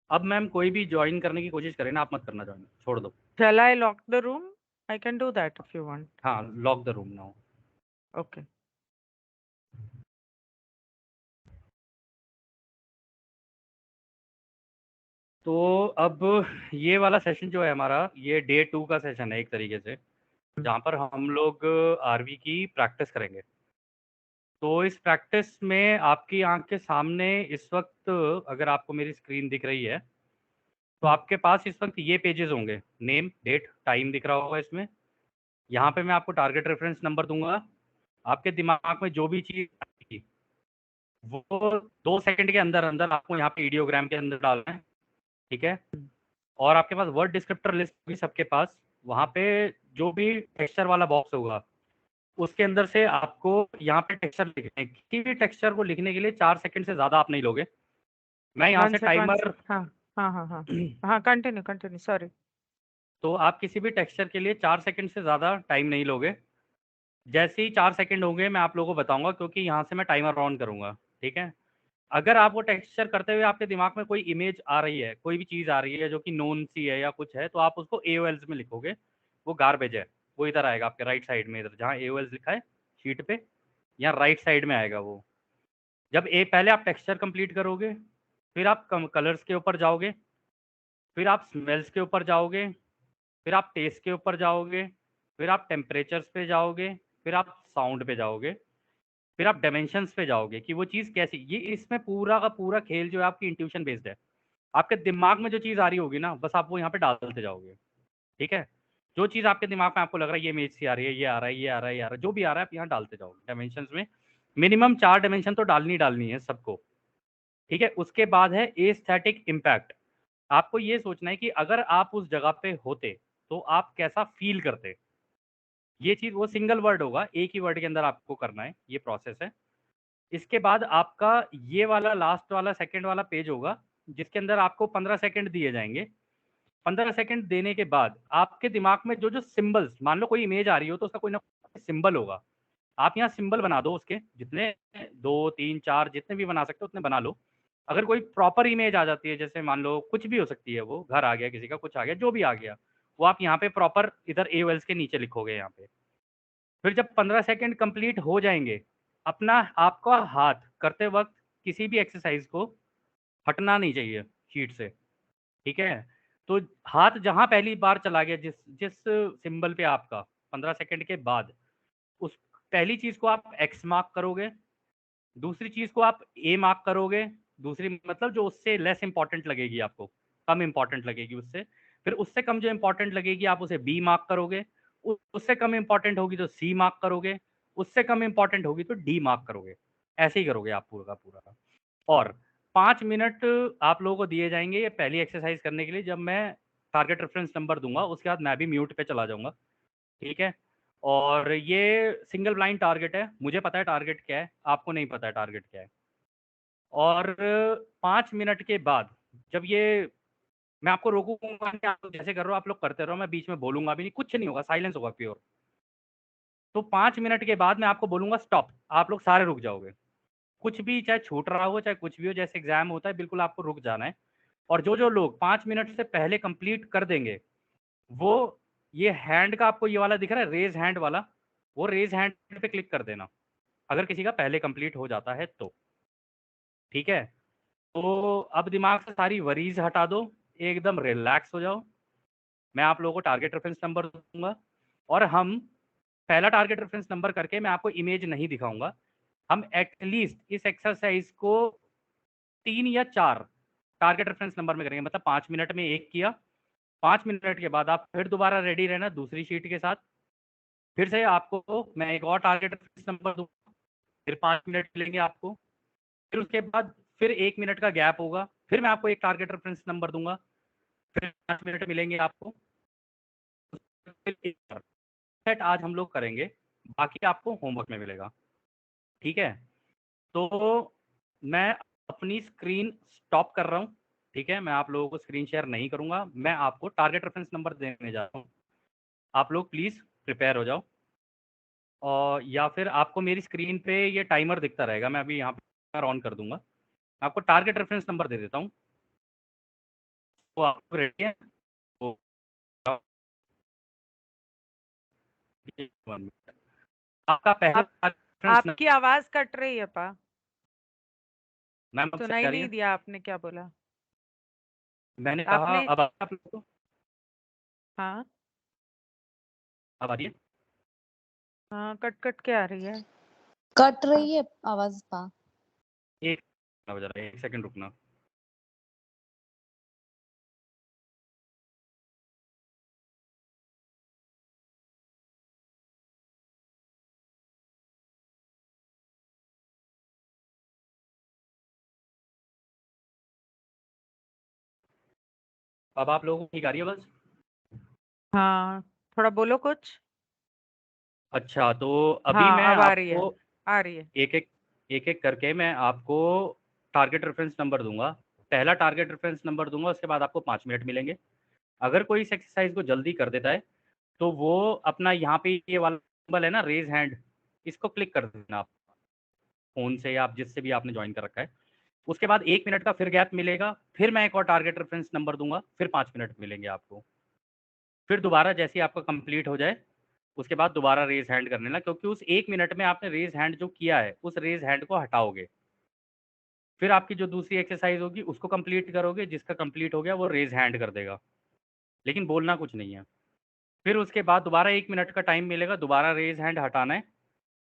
अब मैम कोई भी ज्वाइन करने की कोशिश करे ना, आप मत करना ज्वाइन, छोड़ दो। Shall I lock the room? I can do that if you want. हाँ, lock the room now. Okay. तो अब ये वाला सेशन जो है हमारा, ये डे 2 का सेशन है एक तरीके से, जहाँ पर हम लोग आरवी की प्रैक्टिस करेंगे। तो इस प्रैक्टिस में आपकी आंख के सामने इस वक्त, अगर आपको मेरी स्क्रीन दिख रही है, तो आपके पास इस वक्त ये पेजेस होंगे, नेम, डेट, टाइम दिख रहा होगा इसमें। यहाँ पे मैं आपको टारगेट रेफरेंस नंबर दूंगा। आपके दिमाग में जो भी चीज़ आएगी, वो 2 सेकंड के अंदर अंदर आपको यहाँ पे वीडियोग्राम के अंदर डालना है, ठीक है। और आपके पास वर्ड डिस्क्रिप्टर लिस्ट भी सबके पास, वहाँ पे जो भी टेक्सचर वाला बॉक्स होगा, उसके अंदर से आपको यहाँ पे टेक्सचर लिखना है। किसी भी टेक्सचर को लिखने के लिए 4 सेकंड से ज़्यादा आप नहीं लोगे। मैं यहाँ से One टाइमर sec. हाँ हाँ हाँ हाँ हाँ, continue. Sorry. तो आप किसी भी टेक्सचर के लिए 4 सेकंड से ज़्यादा टाइम नहीं लोगे। जैसे ही 4 सेकंड होंगे मैं आप लोगों को बताऊंगा, क्योंकि यहाँ से मैं टाइमर ऑन करूंगा, ठीक है। अगर आपको टेक्सचर करते हुए आपके दिमाग में कोई इमेज आ रही है, कोई भी चीज़ आ रही है जो कि नोन सी है या कुछ है, तो आप उसको एओएल्स में लिखोगे। वो गार्बेज है, वो इधर आएगा आपके राइट साइड में, इधर जहाँ एओएल्स लिखा है शीट पे, या राइट साइड में आएगा वो। जब पहले आप टेक्सचर कंप्लीट करोगे, फिर आप कलर्स के ऊपर जाओगे, फिर आप स्मेल्स के ऊपर जाओगे, फिर आप टेस्ट के ऊपर जाओगे, फिर आप टेम्परेचर्स पे जाओगे, फिर आप साउंड पे जाओगे, फिर आप डायमेंशंस पे जाओगे कि वो चीज़ कैसी। ये इसमें पूरा का पूरा खेल जो है आपकी इंट्यूशन बेस्ड है। आपके दिमाग में जो चीज़ आ रही होगी ना, बस आप वो यहाँ पे डालते जाओगे, ठीक है। जो चीज़ आपके दिमाग में आपको लग रहा है ये इमेज सी आ रही है, ये आ रहा है, ये आ रहा है, ये आ रहा है, जो भी आ रहा है आप यहाँ डालते जाओगे डायमेंशंस में। मिनिमम 4 डायमेंशन तो डालनी है सबको, ठीक है। उसके बाद है एस्थेटिक इम्पैक्ट। आपको ये सोचना है कि अगर आप उस जगह पे होते तो आप कैसा फील करते। ये चीज़ वो सिंगल वर्ड होगा, एक ही वर्ड के अंदर आपको करना है, ये प्रोसेस है। इसके बाद आपका ये वाला लास्ट वाला सेकंड वाला पेज होगा, जिसके अंदर आपको 15 सेकंड दिए जाएंगे। 15 सेकंड देने के बाद आपके दिमाग में जो जो सिंबल्स, मान लो कोई इमेज आ रही हो तो उसका कोई ना कोई सिंबल होगा, आप यहाँ सिंबल बना दो उसके, जितने 2 3 4 जितने भी बना सकते हो उतने बना लो। अगर कोई प्रॉपर इमेज आ जाती है, जैसे मान लो कुछ भी हो सकती है, वो घर आ गया किसी का, कुछ आ गया, जो भी आ गया, वो आप यहाँ पे प्रॉपर इधर एओएल्स के नीचे लिखोगे यहाँ पे। फिर जब 15 सेकंड कंप्लीट हो जाएंगे, अपना आपका हाथ करते वक्त किसी भी एक्सरसाइज को हटना नहीं चाहिए शीट से, ठीक है। तो हाथ जहां पहली बार चला गया, जिस जिस सिंबल पे आपका 15 सेकंड के बाद, उस पहली चीज को आप एक्स मार्क करोगे, दूसरी चीज को आप ए मार्क करोगे, दूसरी मतलब जो उससे लेस इंपॉर्टेंट लगेगी आपको, कम इंपॉर्टेंट लगेगी उससे, फिर उससे कम जो इंपॉर्टेंट लगेगी आप उसे बी मार्क करोगे, उससे कम इंपॉर्टेंट होगी तो सी मार्क करोगे, उससे कम इंपॉर्टेंट होगी तो डी मार्क करोगे। ऐसे ही करोगे आप पूरा का पूरा। और 5 मिनट आप लोगों को दिए जाएंगे ये पहली एक्सरसाइज करने के लिए। जब मैं टारगेट रेफरेंस नंबर दूंगा उसके बाद मैं भी म्यूट पे चला जाऊंगा, ठीक है। और ये सिंगल ब्लाइंड टारगेट है, मुझे पता है टारगेट क्या है, आपको नहीं पता है टारगेट क्या है। और 5 मिनट के बाद जब ये मैं आपको रोकूंगा कि आप लोग जैसे कर रहे हो आप लोग करते रहो, मैं बीच में बोलूंगा भी नहीं, कुछ नहीं होगा, साइलेंस होगा प्योर। तो 5 मिनट के बाद मैं आपको बोलूंगा स्टॉप, आप लोग सारे रुक जाओगे। कुछ भी चाहे छूट रहा हो चाहे कुछ भी हो, जैसे एग्जाम होता है, बिल्कुल आपको रुक जाना है। और जो जो लोग 5 मिनट से पहले कंप्लीट कर देंगे, वो ये हैंड का आपको ये वाला दिख रहा है रेज हैंड वाला, वो रेज हैंड पे क्लिक कर देना अगर किसी का पहले कंप्लीट हो जाता है तो, ठीक है। तो अब दिमाग से सारी वरीज हटा दो, एकदम रिलैक्स हो जाओ। मैं आप लोगों को टारगेट रेफरेंस नंबर दूंगा, और हम पहला टारगेट रेफरेंस नंबर करके मैं आपको इमेज नहीं दिखाऊंगा। हम एटलीस्ट इस एक्सरसाइज को 3 या 4 टारगेट रेफरेंस नंबर में करेंगे, मतलब 5 मिनट में एक किया। 5 मिनट के बाद आप फिर दोबारा रेडी रहना दूसरी शीट के साथ, फिर से आपको मैं एक और टारगेट रेफरेंस नंबर दूंगा, फिर 5 मिनट मिलेंगे आपको। फिर उसके बाद फिर 1 मिनट का गैप होगा, फिर मैं आपको एक टारगेट रेफरेंस नंबर दूंगा, फिर 5 मिनट मिलेंगे आपको। सेट आज हम लोग करेंगे, बाकी आपको होमवर्क में मिलेगा, ठीक है। तो मैं अपनी स्क्रीन स्टॉप कर रहा हूँ, ठीक है। मैं आप लोगों को स्क्रीन शेयर नहीं करूंगा, मैं आपको टारगेट रेफरेंस नंबर देने जा रहा हूँ। आप लोग प्लीज प्रिपेयर हो जाओ। और या फिर आपको मेरी स्क्रीन पे ये टाइमर दिखता रहेगा, मैं अभी यहाँ पर ऑन कर दूंगा। मैं आपको टारगेट रेफरेंस नंबर दे देता हूँ। आप रेडी हैं? तो आपका पहला रेफरेंस आपकी आवाज कट रही है पा, मैम अब सुना सही ही आ रही नहीं है? दिया आपने क्या बोला। मैंने कहा आपने अब आप लोग को हाँ अब आ रही है? हाँ, कट कट के आ रही है। कट रही है आवाज पा। एक हो जा रहा है, 1 सेकंड रुकना। अब आप लोगों को ठीक आ रही है बस? हाँ, थोड़ा बोलो कुछ। अच्छा, तो अभी मैं हाँ, अब आ रही है, आपको आ रही है। एक-एक करके मैं आपको टारगेट रेफरेंस नंबर दूँगा। पहला टारगेट रेफरेंस नंबर दूँगा, उसके बाद आपको 5 मिनट मिलेंगे। अगर कोई इस एक्सरसाइज़ को जल्दी कर देता है, तो वो अपना यहाँ पे ये वाला सिंबल है ना रेज़ हैंड, इसको क्लिक कर देना आप, फ़ोन से या आप जिससे भी आपने जॉइन कर रखा है। उसके बाद 1 मिनट का फिर गैप मिलेगा, फिर मैं एक और टारगेट रेफरेंस नंबर दूँगा, फिर 5 मिनट मिलेंगे आपको। फिर दोबारा जैसे ही आपका कंप्लीट हो जाए, उसके बाद दोबारा रेज़ हैंड कर लेना, क्योंकि उस 1 मिनट में आपने रेज़ हैंड जो किया है, उस रेज़ हैंड को हटाओगे। फिर आपकी जो दूसरी एक्सरसाइज़ होगी, उसको कंप्लीट करोगे, जिसका कंप्लीट हो गया वो रेज़ हैंड कर देगा, लेकिन बोलना कुछ नहीं है। फिर उसके बाद दोबारा 1 मिनट का टाइम मिलेगा, दोबारा रेज़ हैंड हटाना है,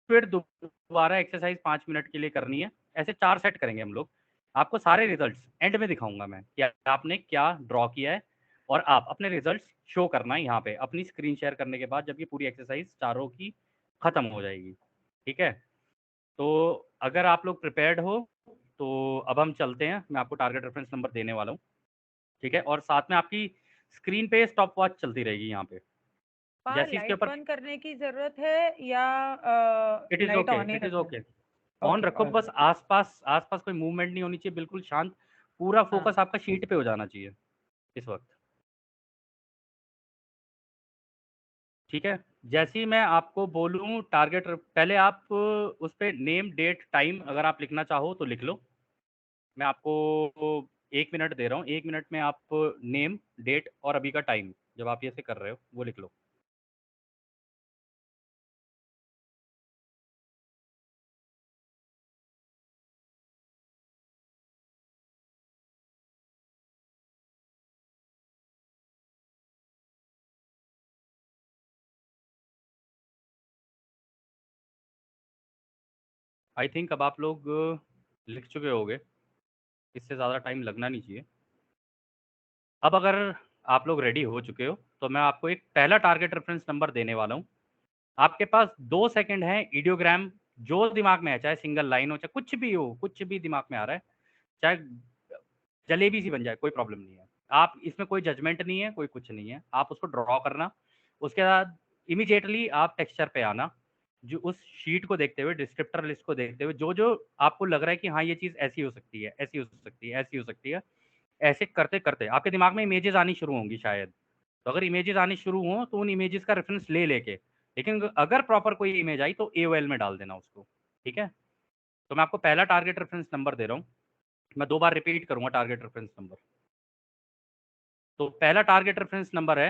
फिर दोबारा एक्सरसाइज़ 5 मिनट के लिए करनी है। ऐसे 4 सेट करेंगे हम लोग। आपको सारे रिज़ल्ट्स एंड में दिखाऊँगा मैं कि आपने क्या ड्रॉ किया है, और आप अपने रिज़ल्ट्स शो करना है यहाँ पे, अपनी स्क्रीन शेयर करने के बाद जब ये पूरी एक्सरसाइज़ चारों की खत्म हो जाएगी। ठीक है? तो अगर आप लोग प्रिपेयर्ड हो, तो अब हम चलते हैं। मैं आपको टारगेट रेफरेंस नंबर देने वाला हूँ। ठीक है? और साथ में आपकी स्क्रीन पे स्टॉप वॉच चलती रहेगी यहाँ पे। पा, जैसे इसके लाइट ऊपर बंद करने की जरूरत है या it is light okay, on he it is रखना है? ओके। ऑन ओके, रखो, ऑल बस राइट। आस-पास कोई मूवमेंट नहीं होनी चाहिए, बिल्कुल शांत। पूरा हाँ, फ़ोकस आपका शीट पे हो जाना चाहिए इस वक़्त। ठीक है? जैसे ही मैं आपको बोलूँ टारगेट पहले आप उस पे नेम, डेट, टाइम अगर आप लिखना चाहो तो लिख लो। मैं आपको 1 मिनट दे रहा हूँ। 1 मिनट में आप नेम, डेट और अभी का टाइम जब आप ये ऐसे कर रहे हो, वो लिख लो। आई थिंक अब आप लोग लिख चुके होंगे। इससे ज़्यादा टाइम लगना नहीं चाहिए। अब अगर आप लोग रेडी हो चुके हो, तो मैं आपको एक पहला टारगेट रेफरेंस नंबर देने वाला हूँ। आपके पास 2 सेकंड है, इडियोग्राम जो दिमाग में है, चाहे सिंगल लाइन हो, चाहे कुछ भी हो, कुछ भी दिमाग में आ रहा है, चाहे जलेबी सी बन जाए, कोई प्रॉब्लम नहीं है। आप इसमें कोई जजमेंट नहीं है, कोई कुछ नहीं है। आप उसको ड्रॉ करना, उसके बाद इमीडिएटली आप टेक्सचर पे आना। जो उस शीट को देखते हुए, डिस्क्रिप्टर लिस्ट को देखते हुए, जो-जो आपको लग रहा है कि हाँ, ये चीज़ ऐसी हो सकती है, ऐसी हो सकती है, ऐसी हो सकती है, ऐसे करते-करते आपके दिमाग में इमेजेस आनी शुरू होंगी शायद। तो अगर इमेजेस आनी शुरू हों, तो उन इमेजेस का रेफरेंस ले लेके, लेकिन अगर प्रॉपर कोई इमेज आई तो एओएल में डाल देना उसको। ठीक है? तो मैं आपको पहला टारगेट रेफरेंस नंबर दे रहा हूँ। मैं 2 बार रिपीट करूँगा टारगेट रेफरेंस नंबर। तो पहला टारगेट रेफरेंस नंबर है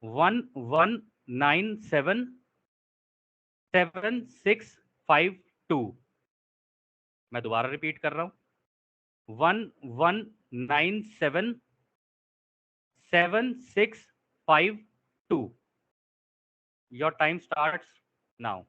11977652। मैं दोबारा रिपीट कर रहा हूँ, 11977652। Your time starts now.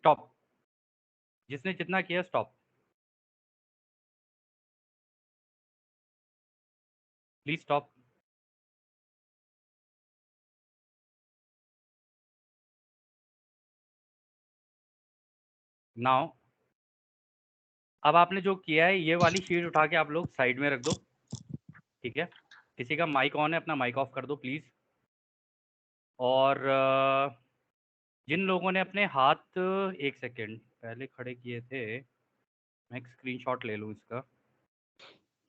Stop. जिसने जितना किया स्टॉप। Please stop. नाउ अब आपने जो किया है ये वाली शीट उठा के आप लोग साइड में रख दो, ठीक है। किसी का माइक ऑन है अपना माइक ऑफ कर दो प्लीज। और जिन लोगों ने अपने हाथ, एक सेकेंड पहले खड़े किए थे, मैं एक स्क्रीनशॉट ले लूँ इसका।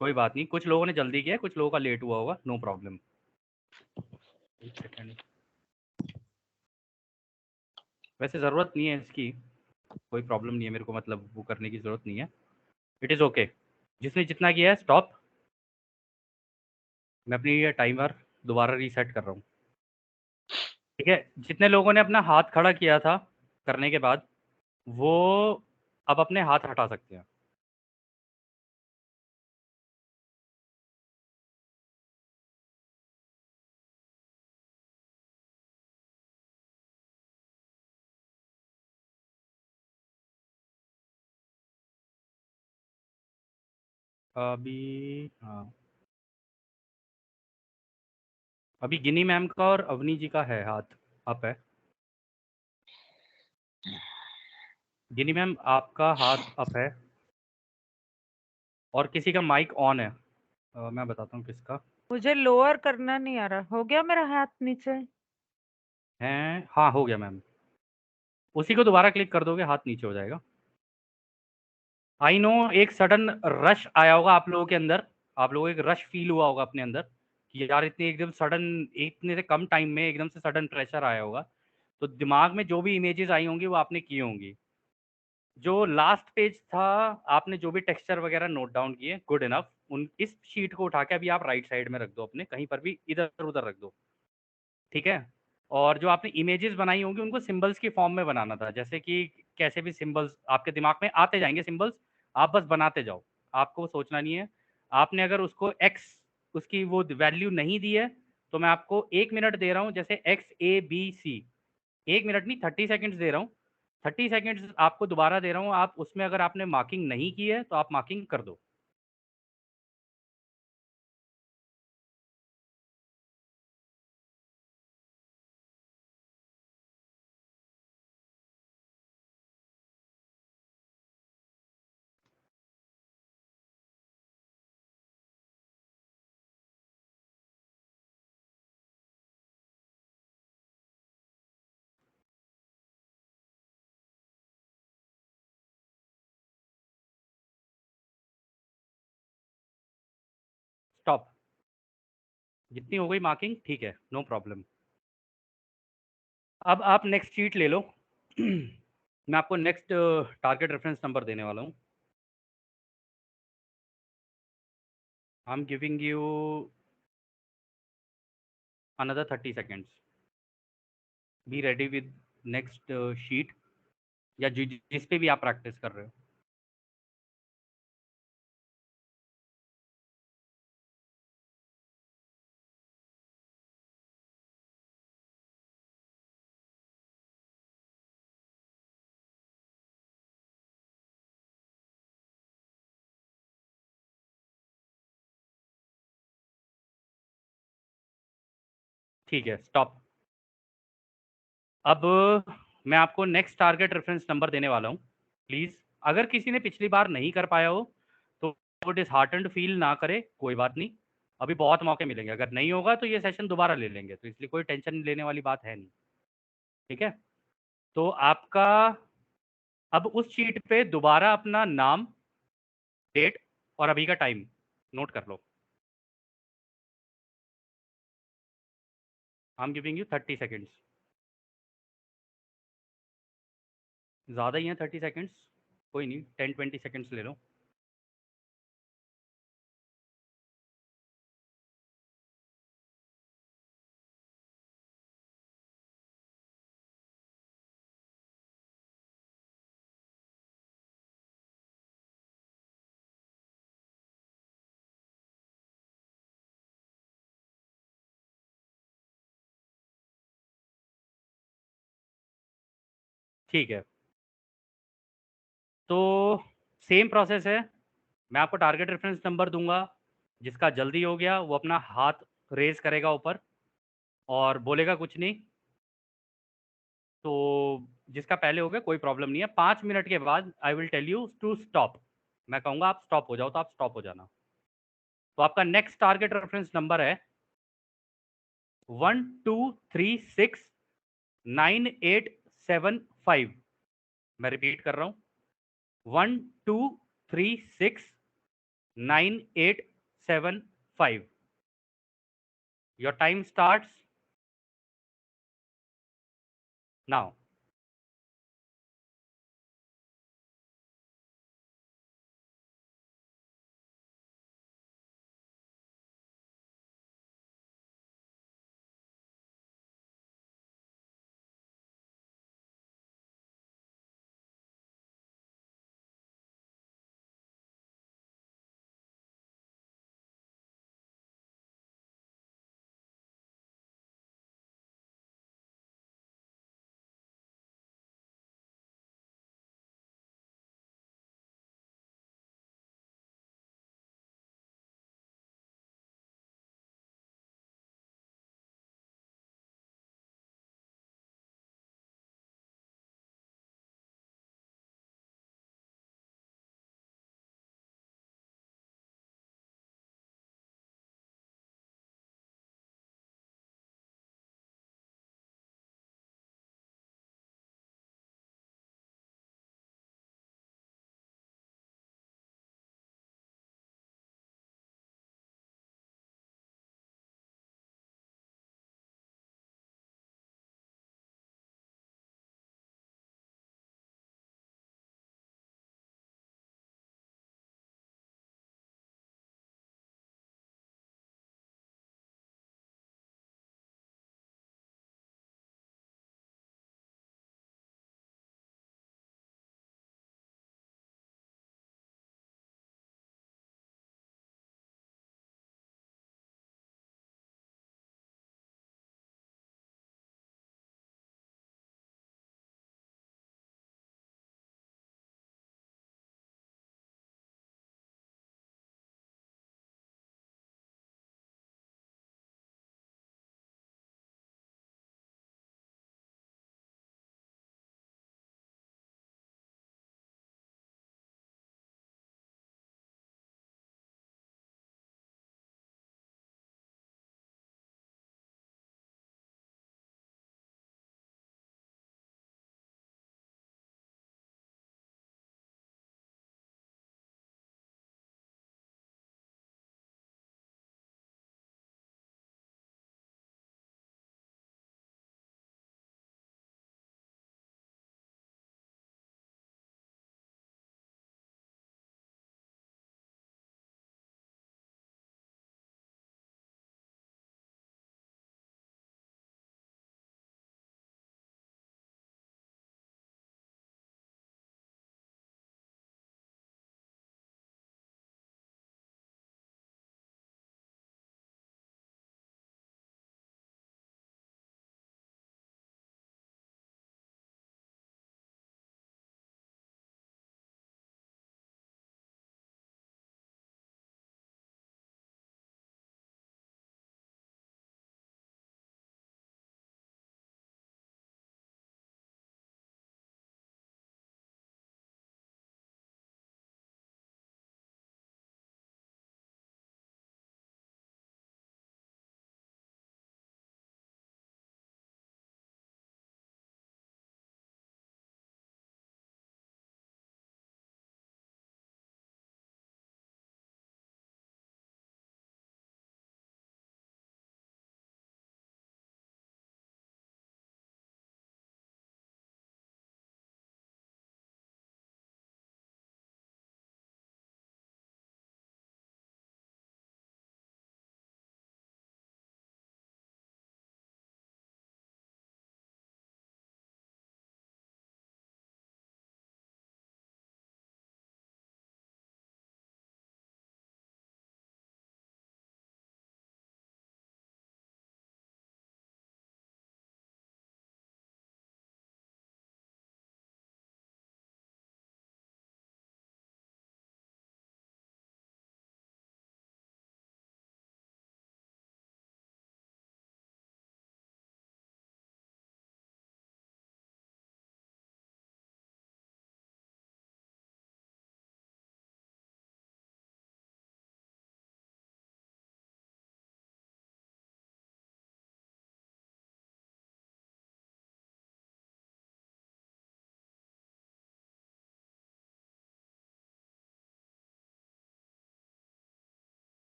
कोई बात नहीं, कुछ लोगों ने जल्दी किया, कुछ लोगों का लेट हुआ होगा, नो प्रॉब्लम। एक सेकेंड, वैसे ज़रूरत नहीं है इसकी, कोई प्रॉब्लम नहीं है मेरे को, मतलब वो करने की ज़रूरत नहीं है, इट इज़ ओके। जिसने जितना किया है स्टॉप। मैं अपनी ये टाइमर दोबारा रीसेट कर रहा हूँ, ठीक है। जितने लोगों ने अपना हाथ खड़ा किया था करने के बाद, वो अब अपने हाथ हटा सकते हैं। अभी हाँ, अभी गिनी मैम का और अवनी जी का है हाथ अप है। गिनी मैम आपका हाथ अप है और किसी का माइक ऑन है। मैं बताता हूँ किसका मुझे लोअर करना नहीं आ रहा। हो गया मेरा हाथ नीचे? है। हाँ हो गया मैम, उसी को दोबारा क्लिक कर दोगे हाथ नीचे हो जाएगा। आई नो एक सडन रश आया होगा आप लोगों के अंदर, आप लोगों को एक रश फील हुआ होगा अपने अंदर कि यार इतने एकदम सडन, इतने से कम टाइम में एकदम से सडन प्रेशर आया होगा। तो दिमाग में जो भी इमेजेस आई होंगी वो आपने की होंगी। जो लास्ट पेज था, आपने जो भी टेक्सचर वगैरह नोट डाउन किए, गुड इनफ। उन इस शीट को उठा के अभी आप राइट साइड में रख दो, अपने कहीं पर भी इधर उधर रख दो, ठीक है। और जो आपने इमेजेस बनाई होंगी उनको सिंबल्स की फॉर्म में बनाना था, जैसे कि कैसे भी सिंबल्स आपके दिमाग में आते जाएंगे सिंबल्स, आप बस बनाते जाओ, आपको सोचना नहीं है। आपने अगर उसको एक्स, उसकी वो वैल्यू नहीं दी है, तो मैं आपको 1 मिनट दे रहा हूँ, जैसे XABC, 1 मिनट नहीं 30 सेकेंड्स दे रहा हूँ। 30 सेकेंड्स आपको दोबारा दे रहा हूँ, आप उसमें अगर आपने मार्किंग नहीं की है तो आप मार्किंग कर दो। स्टॉप। जितनी हो गई मार्किंग, ठीक है, नो प्रॉब्लम। अब आप नेक्स्ट शीट ले लो। मैं आपको नेक्स्ट टारगेट रेफरेंस नंबर देने वाला हूँ। आई am giving you another 30 seconds. Be ready with next sheet, या जिस पे भी आप प्रैक्टिस कर रहे हो। ठीक है, स्टॉप। अब मैं आपको नेक्स्ट टारगेट रेफरेंस नंबर देने वाला हूँ। प्लीज़, अगर किसी ने पिछली बार नहीं कर पाया हो तो वो डिसहार्टेंड फील ना करे, कोई बात नहीं, अभी बहुत मौके मिलेंगे। अगर नहीं होगा तो ये सेशन दोबारा ले लेंगे, तो इसलिए कोई टेंशन लेने वाली बात है नहीं, ठीक है। तो आपका अब उस शीट पे दोबारा अपना नाम, डेट और अभी का टाइम नोट कर लो। I am giving you 30 seconds. ज़्यादा ही है 30 सेकेंड्स, कोई नहीं, 10-20 सेकेंड्स ले लो। ठीक है, तो सेम प्रोसेस है, मैं आपको टारगेट रेफरेंस नंबर दूंगा, जिसका जल्दी हो गया वो अपना हाथ रेज करेगा ऊपर और बोलेगा कुछ नहीं, तो जिसका पहले हो गया कोई प्रॉब्लम नहीं है। 5 मिनट के बाद I will tell you to stop, मैं कहूँगा आप स्टॉप हो जाओ तो आप स्टॉप हो जाना। तो आपका नेक्स्ट टारगेट रेफरेंस नंबर है 12369875। मैं रिपीट कर रहा हूँ, 12369875। Your time starts now.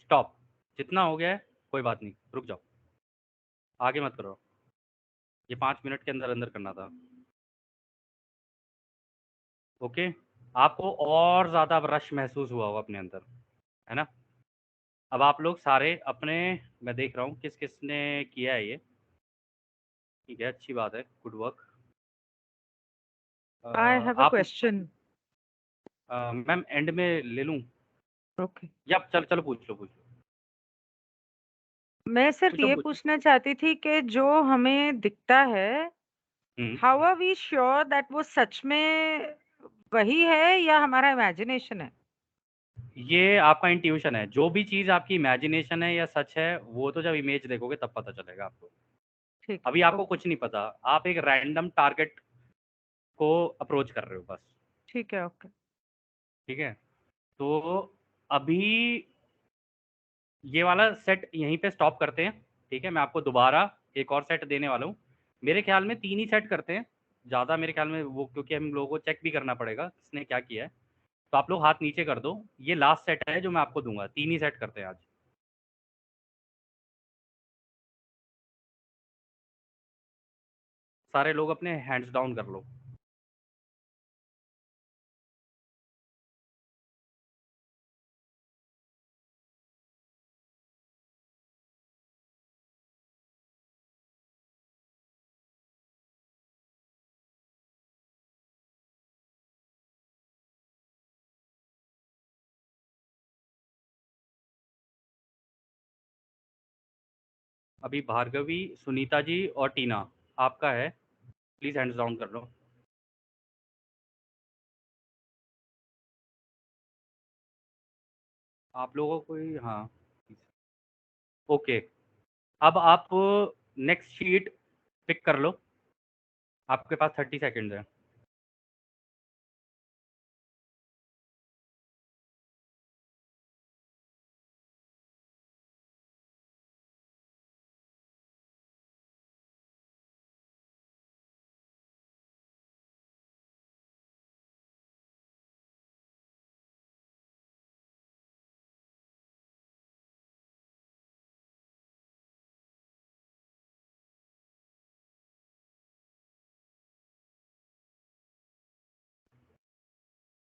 Stop. जितना हो गया है कोई बात नहीं, रुक जाओ, आगे मत करो, ये 5 मिनट के अंदर अंदर करना था। ओके, आपको और ज़्यादा रश महसूस हुआ होगा अपने अंदर, है ना? अब आप लोग सारे अपने, मैं देख रहा हूँ किस किस ने किया है ये, ठीक है, अच्छी बात है, good work. I have a आप क्वेश्चन। मैम एंड में ले लूँ ओके, या चलो चलो पूछ लो, पूछ लो, मैं सिर्फ पूछो ये पूछो। पूछना चाहती थी कि जो हमें दिखता है, hmm, how are we sure that वो सच में वही है या हमारा इमेजिनेशन है? ये आपका इंट्यूशन है, जो भी चीज़ आपकी इमेजिनेशन है या सच है, वो तो जब इमेज देखोगे तब पता चलेगा आपको। ठीक है, अभी आपको ओके। कुछ नहीं पता, आप एक रैंडम टारगेट को अप्रोच कर रहे हो बस। ठीक है, ओके। ठीक है, तो अभी ये वाला सेट यहीं पे स्टॉप करते हैं। ठीक है, मैं आपको दोबारा एक और सेट देने वाला हूँ। मेरे ख्याल में 3 ही सेट करते हैं, ज़्यादा मेरे ख्याल में वो, क्योंकि हम लोगों को चेक भी करना पड़ेगा किसने क्या किया है। तो आप लोग हाथ नीचे कर दो, ये लास्ट सेट है जो मैं आपको दूंगा, 3 ही सेट करते हैं आज। सारे लोग अपने हैंड्स डाउन कर लो। अभी भार्गवी, सुनीता जी और टीना, आपका है, प्लीज़ हैंड्स डाउन कर लो। आप लोगों को ही, हाँ, ओके। अब आप नेक्स्ट शीट पिक कर लो, आपके पास 30 सेकेंड्स है।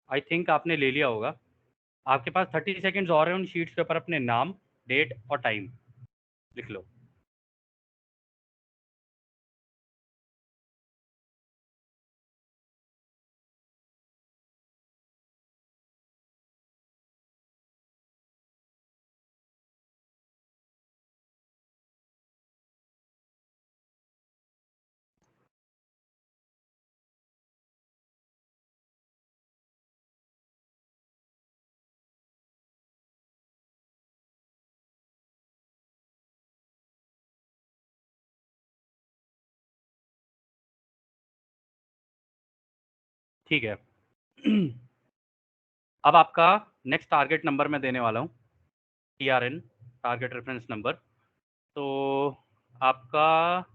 आई थिंक आपने ले लिया होगा। आपके पास 30 सेकेंड्स और हैं, उन शीट्स के ऊपर अपने नाम, डेट और टाइम लिख लो। ठीक है। अब आपका नेक्स्ट टारगेट नंबर मैं देने वाला हूँ, TRN, टारगेट रेफरेंस नंबर। तो आपका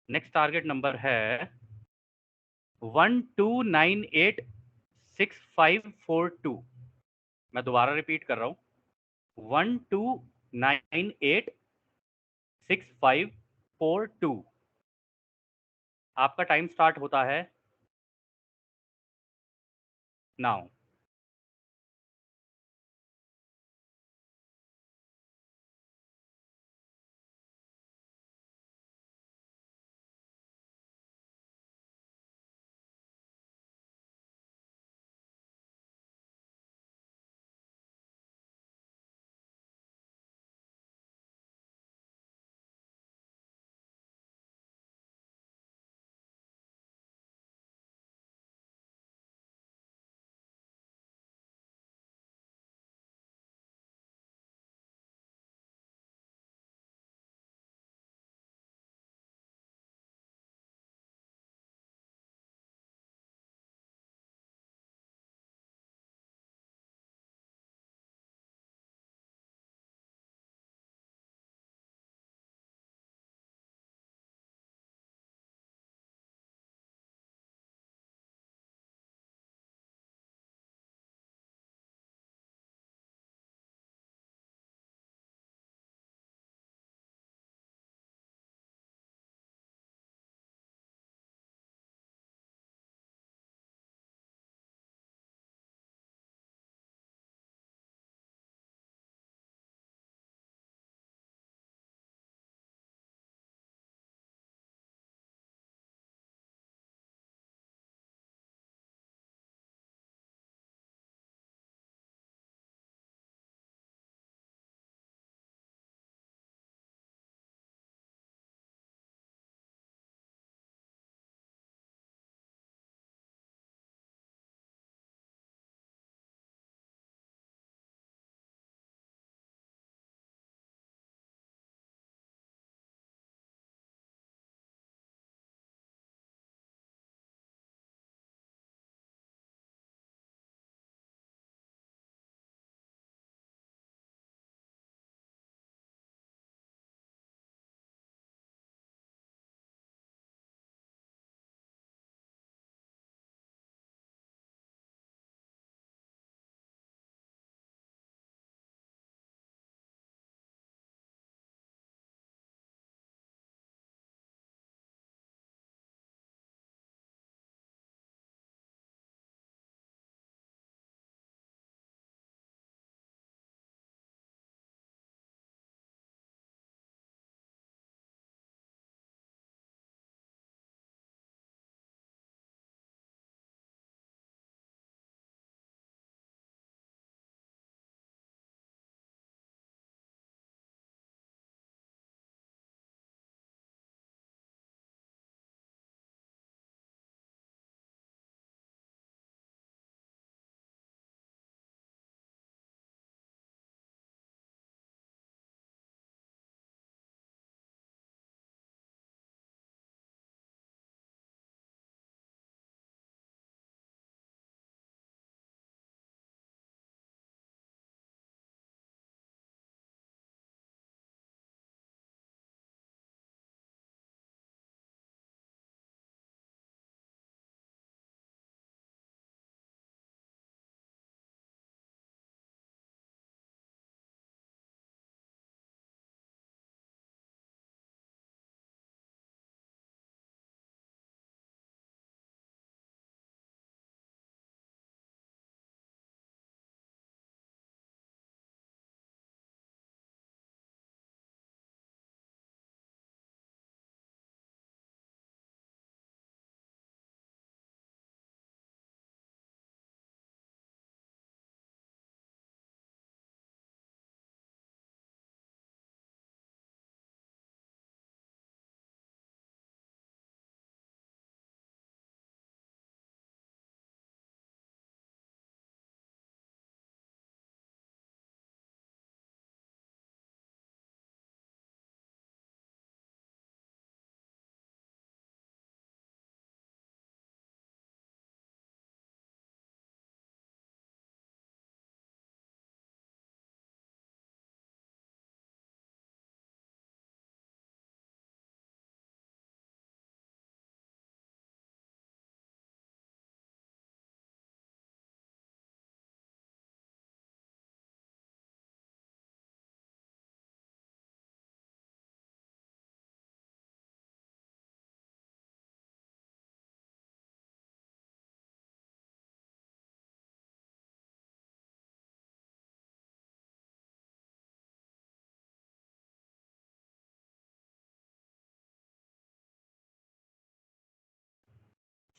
नेक्स्ट टारगेट नंबर है 12986542। मैं दोबारा रिपीट कर रहा हूँ, 12986542। आपका टाइम स्टार्ट होता है नाउ।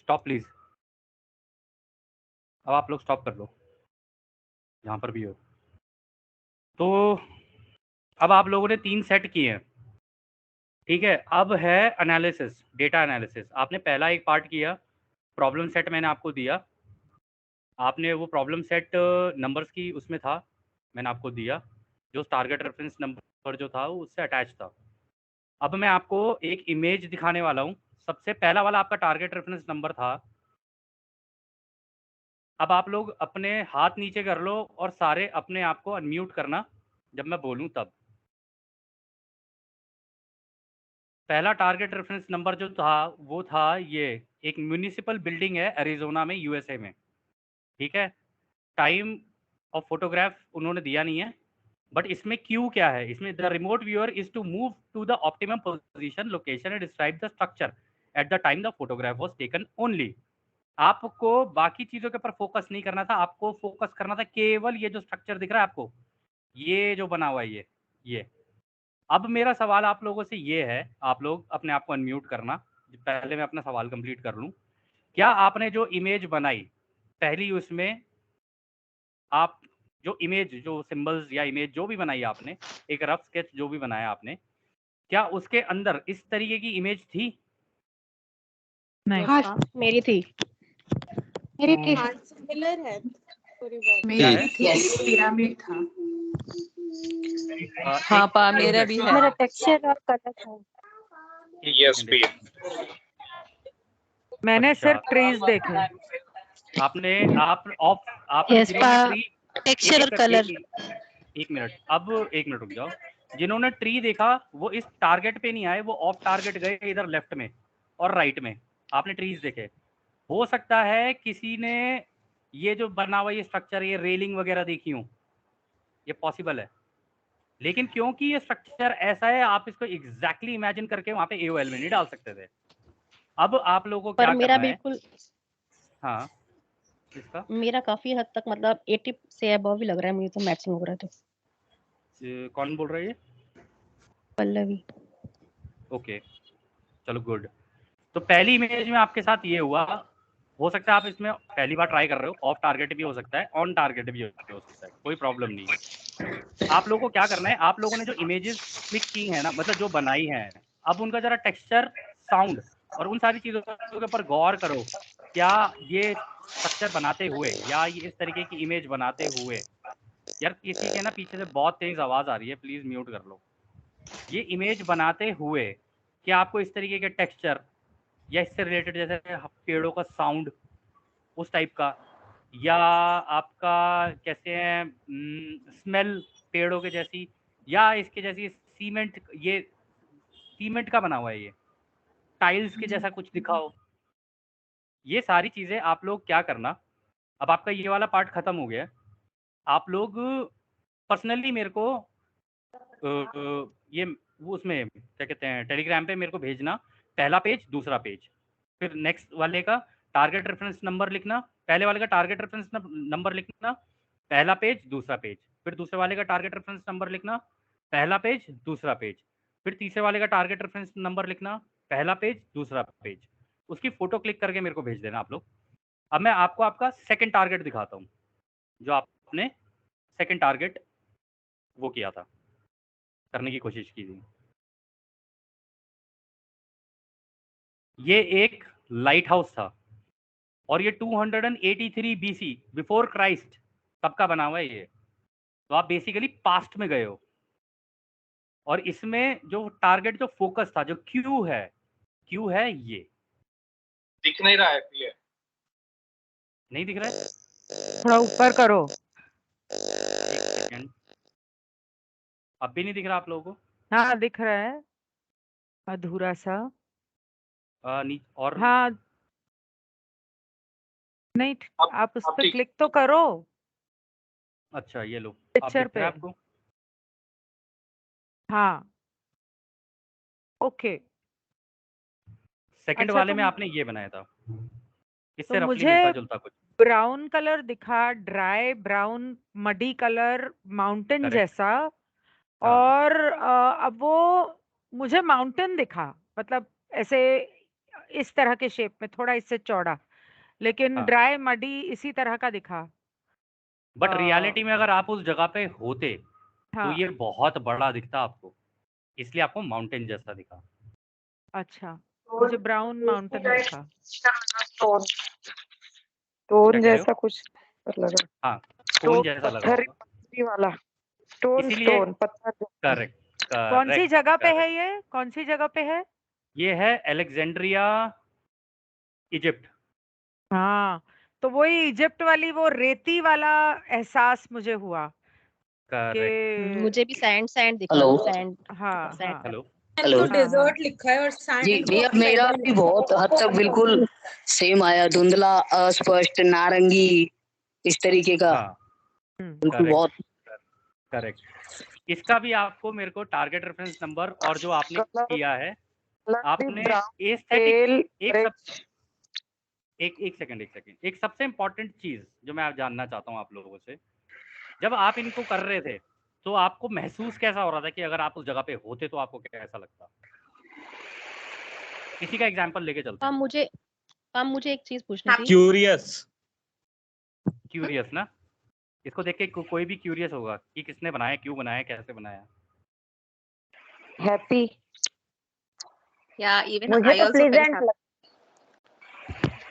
Stop please. अब आप लोग स्टॉप कर लो जहाँ पर भी हो। तो अब आप लोगों ने 3 सेट किए हैं, ठीक है। अब है एनालिसिस, डेटा एनालिसिस। आपने पहला एक पार्ट किया, प्रॉब्लम सेट मैंने आपको दिया, आपने वो प्रॉब्लम सेट नंबर्स की उसमें था, मैंने आपको दिया, जो टारगेट रेफरेंस नंबर जो था वो उससे अटैच था। अब मैं आपको एक इमेज दिखाने वाला हूँ। सबसे पहला वाला आपका टारगेट रेफरेंस नंबर था। अब आप लोग अपने हाथ नीचे कर लो और सारे अपने आप को अनम्यूट करना जब मैं बोलूं तब। पहला टारगेट रेफरेंस नंबर जो था वो था ये, एक म्यूनिसिपल बिल्डिंग है एरिजोना में, यूएसए में, ठीक है। टाइम ऑफ फोटोग्राफ उन्होंने दिया नहीं है, बट इसमें क्यू क्या है, इसमें the remote viewer is to move to the optimum position location and describe the structure at the time the photograph was taken only. आपको बाकी चीजों के ऊपर फोकस नहीं करना था, आपको फोकस करना था केवल ये जो स्ट्रक्चर दिख रहा है आपको, ये जो बना हुआ है ये। अब मेरा सवाल आप लोगों से ये है, आप लोग अपने आप को अनम्यूट करना, पहले मैं अपना सवाल कंप्लीट कर लूं। क्या आपने जो इमेज बनाई पहली, उसमें आप जो इमेज, जो सिंबल्स या इमेज जो भी बनाई आपने, एक रफ स्केच जो भी बनाया आपने, क्या उसके अंदर इस तरीके की इमेज थी? नहीं। हाँ मेरी थी। मेरी थी। सिमिलर है थोड़ी बहुत। क्या है? पिरामिड था। हाँ पा मेरा भी है। मेरा टेक्सचर और कलर था। Yes P. मैंने अच्छा। सिर्फ ट्रीज देखे। आपने आपने Yes, जिन्होंने पा- ट्री, टेक्सचर और कलर। एक मिनट, अब एक मिनट रुक जाओ। जिन्होंने ट्री देखा वो इस टारगेट पे नहीं आए, वो ऑफ टारगेट गए इधर लेफ्ट में और राइट में। आपने ट्रीज देखे। हो सकता है किसी ने ये जो बना हुआ ये स्ट्रक्चर, ये रेलिंग वगैरह देखी हो, ये पॉसिबल है। लेकिन क्योंकि ये स्ट्रक्चर ऐसा है, आप इसको एग्जैक्टली इमेजिन करके वहां पे एओएल में नहीं डाल सकते थे। अब आप लोगों को पर क्या मेरा करना है? बिल्कुल, हाँ, इसका मेरा काफी हद तक मतलब 80 से अबव ही लग रहा है मुझे तो, मैचिंग हो रहा है। तो कौन बोल रहा है ये? पल्लवी। ओके, चलो गुड। तो पहली इमेज में आपके साथ ये हुआ। हो सकता है आप इसमें पहली बार ट्राई कर रहे हो, ऑफ टारगेट भी हो सकता है, ऑन टारगेट भी हो सकता है, कोई प्रॉब्लम नहीं है। आप लोगों को क्या करना है, आप लोगों ने जो इमेजेस क्लिक की हैं ना, मतलब जो बनाई हैं, अब उनका जरा टेक्सचर, साउंड और उन सारी चीज़ों के ऊपर गौर करो। क्या ये स्ट्रक्चर बनाते हुए या ये इस तरीके की इमेज बनाते हुए, यार किसी के ना पीछे से बहुत तेज आवाज़ आ रही है, प्लीज़ म्यूट कर लो। ये इमेज बनाते हुए क्या आपको इस तरीके के टेक्सचर या इससे रिलेटेड जैसे पेड़ों का साउंड उस टाइप का, या आपका कैसे हैं स्मेल पेड़ों के जैसी, या इसके जैसी सीमेंट, ये सीमेंट का बना हुआ है, ये टाइल्स के जैसा कुछ दिखा हो, ये सारी चीज़ें आप लोग क्या करना। अब आपका ये वाला पार्ट खत्म हो गया है। आप लोग पर्सनली मेरे को ये वो उसमें क्या कहते हैं, टेलीग्राम पे मेरे को भेजना, पहला पेज दूसरा पेज, फिर नेक्स्ट वाले का टारगेट रेफरेंस नंबर लिखना, पहले वाले का टारगेट रेफरेंस नंबर लिखना, पहला पेज दूसरा पेज, फिर दूसरे वाले का टारगेट रेफरेंस नंबर लिखना, पहला पेज दूसरा पेज, फिर तीसरे वाले का टारगेट रेफरेंस नंबर लिखना, पहला पेज दूसरा पेज। उसकी फोटो क्लिक करके मेरे को भेज देना आप लोग। अब मैं आपको आपका सेकंड टारगेट दिखाता हूँ, जो आपने सेकंड टारगेट वो किया था, करने की कोशिश की थी। ये एक लाइट हाउस था और ये 283 बीसी बिफोर क्राइस्ट तब का बना हुआ है ये। तो आप बेसिकली पास्ट में गए हो, और इसमें जो टारगेट, जो फोकस था, जो क्यू है ये। दिख नहीं रहा है ये। नहीं दिख रहा है? थोड़ा ऊपर करो। एक सेकेंड, अब भी नहीं दिख रहा आप लोगों को? हाँ दिख रहा है, अधूरा सा। और हाँ नहीं, अब- आप उस अब पे ठीक। क्लिक तो करो अच्छा ये लो, अब पिक्चर दिख रहा है पे। आपको? हाँ ओके। सेकंड अच्छा, वाले तो में आपने ये बनाया था, इससे तो रफली मुझे मिलता जुलता कुछ। ब्राउन कलर दिखा, dry brown muddy colour, mountain Correct. जैसा। हाँ। और अब वो मुझे माउंटेन दिखा, मतलब ऐसे इस तरह के शेप में, थोड़ा इससे चौड़ा। लेकिन हाँ। ड्राई मडी इसी तरह का दिखा। बट रियलिटी में अगर आप उस जगह पे होते तो हाँ, ये बहुत बड़ा दिखता आपको, इसलिए आपको माउंटेन जैसा दिखा। अच्छा, मुझे ब्राउन माउंटेन दिखा। टोन क्या कह रहे हो? जैसा कुछ लगा। हाँ, स्टोन जैसा लगा पत्थर होगा, पत्थरी वाला स्टोन इसीलिए स्टोन पत्थर जैसा। करेक्ट कौन सी जगह पे करेक्ट। है ये? कौन सी जगह पे है? ये है अलेक्जेंड्रिया, इजिप्ट। हाँ, तो वही इजिप्ट वाली वो रेती वाला एहसास मुझे हुआ करेक्ट। मुझे भी सैंड सैंड दिखा, हेलो। सैंड हाँ सैंड। हाँ हेलो। हेलो। तो डेजर्ट लिखा है और जी सैंड भैया, मेरा भी बहुत हद तक बिल्कुल सेम आया, धुंधला, अस्पष्ट, नारंगी, इस तरीके का। हाँ, बिल्कुल बहुत। करेक्ट। इसका भी आपको मेरे को टारगेट रेफरेंस नंबर और जो आपने कलर किया है, आपने ब्राउन एस्थेटिक पेल एक सेकंड एक सबसे इम्पोर्टेंट चीज जो मैं जानना चाहता हूँ आप लोगों से, जब आप इनको कर रहे थे तो आपको महसूस कैसा हो रहा था कि अगर आप उस जगह पे होते तो आपको कैसा लगता? किसी का एग्जांपल लेके चलते हैं। मुझे एक चीज पूछनी थी। क्यूरियस ना, इसको देख के कोई भी क्यूरियस होगा कि किसने बनाया, क्यों बनाया, कैसे बनाया। हैप्पी। या इवन मुझे आई तो आल्सो फेल्ट प्लीजेंट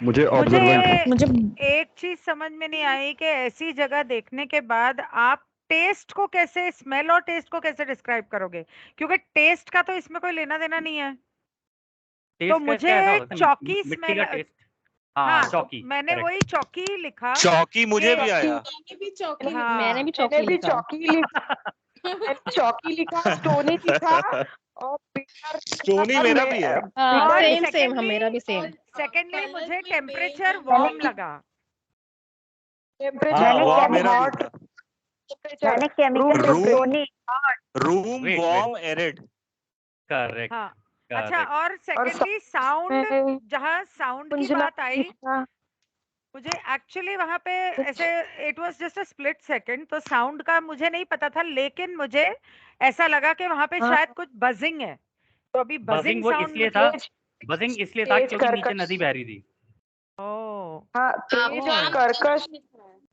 मुझे मुझे एक चीज समझ में नहीं आई कि ऐसी जगह देखने के बाद आप टेस्ट को कैसे, स्मेल और टेस्ट को कैसे डिस्क्राइब करोगे? क्योंकि टेस्ट का तो इसमें कोई लेना देना नहीं है। तो टेस्ट मुझे कैसा हो सकता है? चौकी मिट्टी स्मेल। का टेस्ट। हाँ, हाँ, तो चौकी। मैंने correct। वही चौकी लिखा। चौकी मुझे कि- भी आया। मैंने भी चौकी हाँ, मैंने भी मैंने भी लिखा। चौकी लिखा मैंने चौकी लिखा, स्टोनी लिखा और पिलर स्टोनी मेरा भी है। और सेम हाँ, secondly- मेरा भी सेम। सेकेंडली कलर मुझे में टेम्परेचर बेस वार्म है। लगा। टेम्परेचर हाँ, मेरा भी हॉट था। Room room Wait, warm arid. Correct. हाँ, अच्छा, और और सेकेंडली साउंड, जहाँ साउंड की कुंजला बात आई, मुझे एक्चुअली वहां पे ऐसे it was just a split second, तो साउंड का मुझे नहीं पता था, लेकिन मुझे ऐसा लगा कि वहां पे शायद कुछ बजिंग है। तो अभी बजिंग बजिंग वो साउंड इसलिए था, बजिंग इसलिए था तेज क्योंकि नीचे कर्कश। नदी बह रही थी। ओह, हाँ, तेज और कर्कश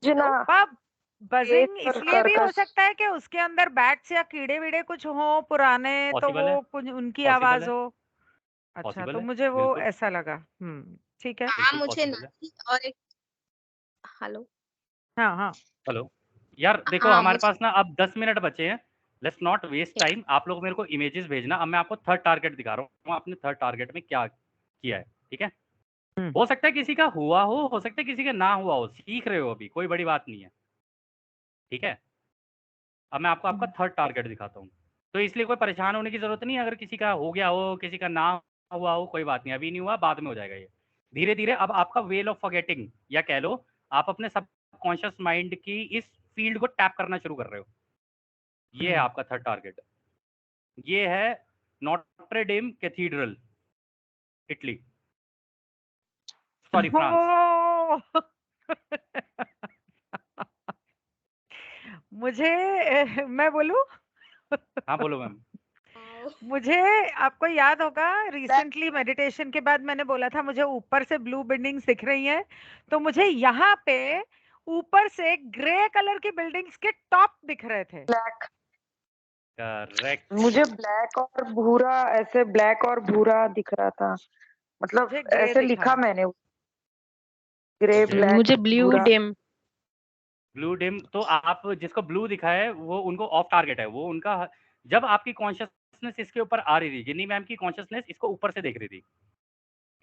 जना। बजिंग तेज और इसलिए भी हो कर्कश। सकता है कि उसके अंदर बैट्स या कीड़े वीड़े कुछ हो पुराने, तो Possible है, वो कुछ उनकी possible आवाज है, हो। अच्छा, possible तो है, मुझे वो बिल्कुल। ऐसा लगा। ठीक है। हाँ, बिल्कुल मुझे possible है। नदी और एक हेलो हाँ हाँ, हेलो यार, देखो हाँ, हमारे मुझे पास ना अब 10 मिनट बचे हैं। Let's not waste time. आप लोग मेरे को इमेजेस भेजना। अब मैं आपको थर्ड टारगेट दिखा रहा हूँ, आपने थर्ड टारगेट में क्या किया है, ठीक है? हो सकता है किसी का हुआ हो सकता है किसी का ना हुआ हो, सीख रहे हो अभी, कोई बड़ी बात नहीं है, ठीक है? अब मैं आपको आपका थर्ड टारगेट दिखाता हूँ, तो इसलिए कोई परेशान होने की जरूरत नहीं है। अगर किसी का हो गया हो, किसी का ना हुआ हो, कोई बात नहीं, अभी नहीं हुआ, बाद में हो जाएगा ये धीरे धीरे। अब आपका वेल ऑफ फॉरगेटिंग, या कह लो आप अपने सब कॉन्शियस माइंड की इस फील्ड को टैप करना शुरू कर रहे हो। ये है आपका थर्ड टारगेट। ये है Notre Dame cathedral, Italy, sorry France. मुझे मैं बोलूं? हाँ बोलो मैम। मुझे, आपको याद होगा रिसेंटली मेडिटेशन के बाद मैंने बोला था मुझे ऊपर से ब्लू बिल्डिंग्स दिख रही हैं, तो मुझे यहाँ पे ऊपर से ग्रे कलर की बिल्डिंग्स के टॉप दिख रहे थे। ब्लैक। करेक्ट। मुझे ब्लैक और भूरा, ऐसे ब्लैक और भूरा दिख रहा था, मतलब मुझे ग्रे ऐसे दिखा। लिखा मैंने, ग्रे ब्लैक मुझे ब्लू भूरा। डिम। ब्लू डिम, तो आप जिसको ब्लू दिखा है वो उनको ऑफ टारगेट है, वो उनका। जब आपकी कॉन्शियसनेस इसके ऊपर आ रही थी, जिन्नी मैम की कॉन्शियसनेस इसको ऊपर से देख रही थी,